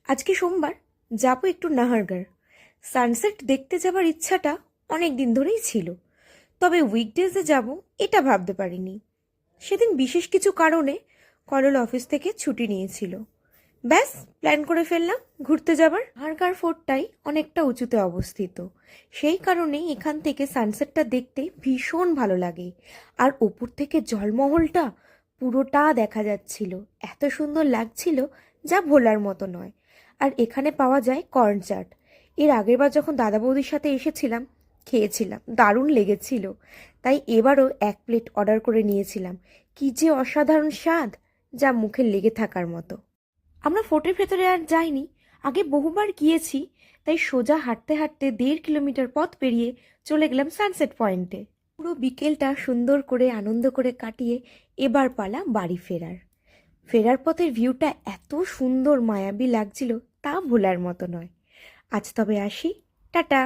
আজকে সোমবার, যাবো একটু নাহারগড়। সানসেট দেখতে যাবার ইচ্ছাটা অনেক দিন ধরেই ছিল, তবে উইকডেজে যাব এটা ভাবতে পারিনি। সেদিন বিশেষ কিছু কারণে কলল অফিস থেকে ছুটি নিয়েছিল। ব্যাস, প্ল্যান করে ফেললাম ঘুরতে যাবার। নাহারগড় ফোর্টটাই অনেকটা উঁচুতে অবস্থিত, সেই কারণেই এখান থেকে সানসেটটা দেখতে ভীষণ ভালো লাগে। আর ওপর থেকে জলমহলটা পুরোটা দেখা যাচ্ছিল, এত সুন্দর লাগছিল, যা ভোলার মতো নয়। আর এখানে পাওয়া যায় কর্ন চাট। এর আগের বার যখন দাদা বৌদির সাথে এসেছিলাম, খেয়েছিলাম, দারুণ লেগেছিল। তাই এবারও 1 প্লেট অর্ডার করে নিয়েছিলাম। কি যে অসাধারণ স্বাদ, যা মুখে লেগে থাকার মতো। আমরা ফোর্টের ভেতরে আর যাইনি, আগে বহুবার গিয়েছি। তাই সোজা হাঁটতে হাঁটতে 1.5 কিলোমিটার পথ পেরিয়ে চলে গেলাম সানসেট পয়েন্টে। পুরো বিকেলটা সুন্দর করে আনন্দ করে কাটিয়ে এবার পালা বাড়ি ফেরার। ফেরার পথের ভিউটা এত সুন্দর মায়াবী লাগছিল, তা ভোলার মতো নয়। আজ তবে আসি, টাটা।